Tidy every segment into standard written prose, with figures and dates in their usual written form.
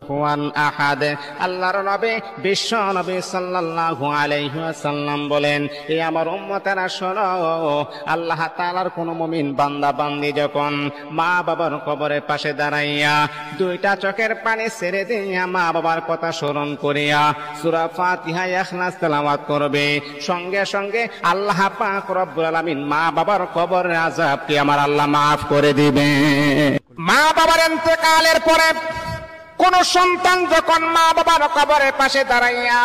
কুফুয়ান আহাদ। আল্লাহর নবী বিশ্ব নবী সাল্লাল্লাহু আলাইহি ওয়াসাল্লাম বলেন, এ আমার উম্মতেরা শোনো, আল্লাহ তাআলার কোন মুমিন বান্দা বান্দি যখন মা বাবার কবরের পাশে দাঁড়াইয়া দুইটা চোখের পানি ছেড়ে দিয়া মা বাবার কথা স্মরণ করিয়া সূরা ফাতিহা ইখলাস তেলাওয়াত করবে, সঙ্গে সঙ্গে আল্লাহ পাক রব্বুল আলামিন মা বাবার কবরের আযাবকে আমার আল্লাহ মাফ করে দিবে। মা বাবার ইন্তেকালের পরে কোন সন্তান যখন মা বাবার কবরের পাশে দাঁড়াইয়া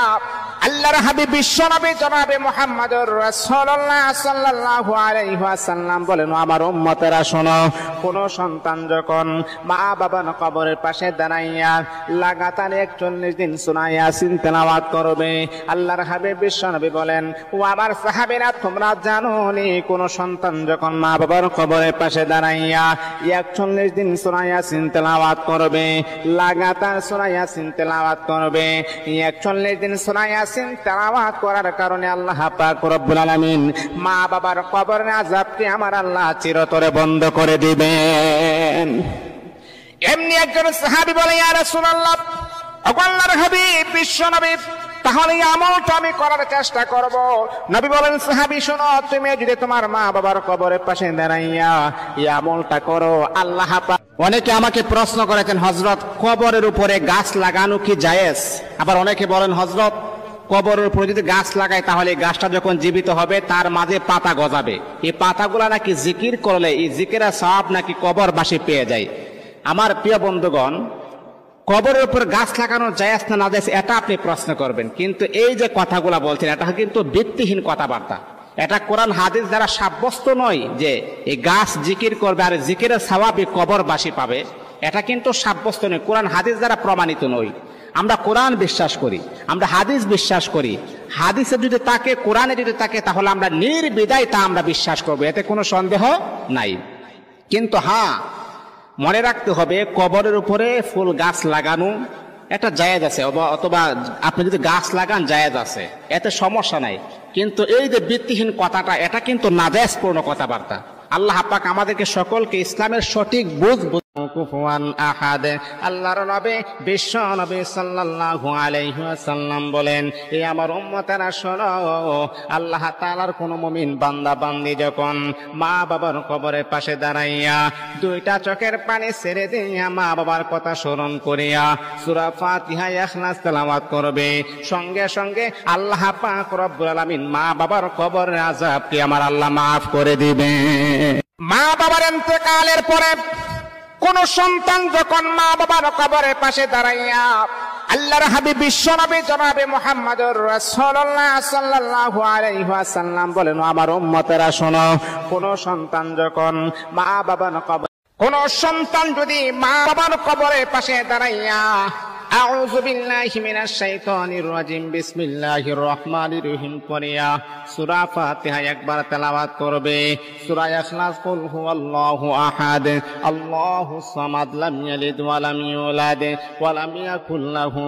আল্লাহর হাবিব বিশ্বনবী জনাবে মুহাম্মদুর রাসূলুল্লাহ সাল্লাল্লাহু আলাইহি ওয়াসাল্লাম বলেন, আমার উম্মতেরা শোনো, কোন সন্তান যখন মা বাবার কবরের পাশে দাঁড়াইয়া লাগাতার 41 দিন সূরা ইয়াসিন তেলাওয়াত করবে, আল্লাহর হাবিব বিশ্বনবী বলেন, ও আমার সাহাবীরা তোমরা জানো নি, কোন সন্তান যখন মা বাবার কবরের পাশে দাঁড়াইয়া 41 দিন সূরা ইয়াসিন তেলাওয়াত করবে, লাগাতার সূরা ইয়াসিন তেলাওয়াত করবে, 41 দিন সূরা ইয়াসিন তেলাওয়াত করার কারণে আল্লাহ পাক রব্বুল আলামিন মা বাবার কবরের আযাবকে আমার আল্লাহ চিরতরে বন্ধ করে দিবেন। এমনি একজন সাহাবী বলে, ইয়া রাসূলুল্লাহ, আল্লাহর হাবিব বিশ্বনবী, তাহলে এই আমলটা আমি করার চেষ্টা করব। নবী বলেন, সাহাবী শোনো, তুমি যদি তোমার মা বাবার কবরের পাশে দাঁড়াইয়া এই আমলটা করো, আল্লাহ পাক। অনেকে আমাকে প্রশ্ন করেছেন, হযরত কবরের উপরে গাছ লাগানো কি জায়েজ? আবার অনেকে বলেন, হযরত কবরের উপরে যদি গাছ লাগায় তাহলে গাছটা যখন জীবিত হবে তার মাঝে পাতা গজাবে, এই পাতাগুলা নাকি জিকির করলে এই জিকিরের সওয়াব নাকি কবরবাসী পেয়ে যায়। আমার প্রিয় বন্ধুগণ, কবরের উপর গাছ লাগানো জায়েজ না নাজায়েজ এটা আপনি প্রশ্ন করবেন, কিন্তু এই যে কথাগুলা বলছেন এটা কিন্তু ভিত্তিহীন কথাবার্তা। এটা কোরআন হাদিস দ্বারা সাব্যস্ত নয় যে এই গাছ জিকির করবে আর জিকিরের সওয়াবই কবরবাসী পাবে, এটা কিন্তু সাব্যস্ত নয়, কোরআন হাদিস দ্বারা প্রমাণিত নয়। আমরা কোরআন বিশ্বাস করি, আমরা হাদিস বিশ্বাস করি, হাদিসে যদি থাকে, কোরআনে যদি থাকে, তাহলে আমরা নির্বিধায় তা আমরা বিশ্বাস করবো, এতে কোনো সন্দেহ নাই। কিন্তু হ্যাঁ, মনে রাখতে হবে কবরের উপরে ফুল গাছ লাগানো এটা জায়েজ আছে, অথবা আপনি যদি গাছ লাগান জায়েজ আছে, এতে সমস্যা নাই। কিন্তু এই যে ভিত্তিহীন কথাটা, এটা কিন্তু নাজায়েজপূর্ণ কথাবার্তা। আল্লাহ পাক আমাদেরকে সকলকে ইসলামের সঠিক বুঝ কুফুয়ান আহাদ। আল্লাহর নবী বিশ্ব নবী সাল্লাল্লাহু আলাইহি ওয়াসাল্লাম বলেন, এ আমার উম্মতেরা শোনো, আল্লাহ তাআলার কোন মুমিন বান্দা বান্দি যখন মা বাবার কবরের পাশে দাঁড়াইয়া দুইটা চোখের পানি ছেড়ে দিয়া মা বাবার কথা স্মরণ করিয়া সূরা ফাতিহা ইখলাস তেলাওয়াত করবে, সঙ্গে সঙ্গে আল্লাহ পাক রব্বুল আলামিন মা বাবার কবরের আযাবকে আমার আল্লাহ মাফ করে দিবে। মা বাবার ইন্তেকালের পরে কোন সন্তান যখন মা বাবার কবরের পাশে দাঁড়াইয়া আল্লাহর হাবিব বিশ্বনবী জনাবে মুহাম্মদুর রাসূলুল্লাহ সাল্লাল্লাহু আলাইহি ওয়াসাল্লাম বলেন, আমার উম্মতেরা শোনো, কোন সন্তান যখন মা বাবার কবর, কোন সন্তান যদি মা বাবার কবরের পাশে দাঁড়াইয়া আউযু বিল্লাহি মিনাশ শাইতানির রাজিম বিসমিল্লাহির রহমানির রহিম করিয়া সূরা ফাতিহা একবার তেলাওয়াত করবে, সূরা ইখলাস কুল হুয়াল্লাহু আহাদ আল্লাহুস সামাদ লাম ইয়ালিদ ওয়া লাম ইউলাদ ওয়া লাম ইয়াকুল লাহু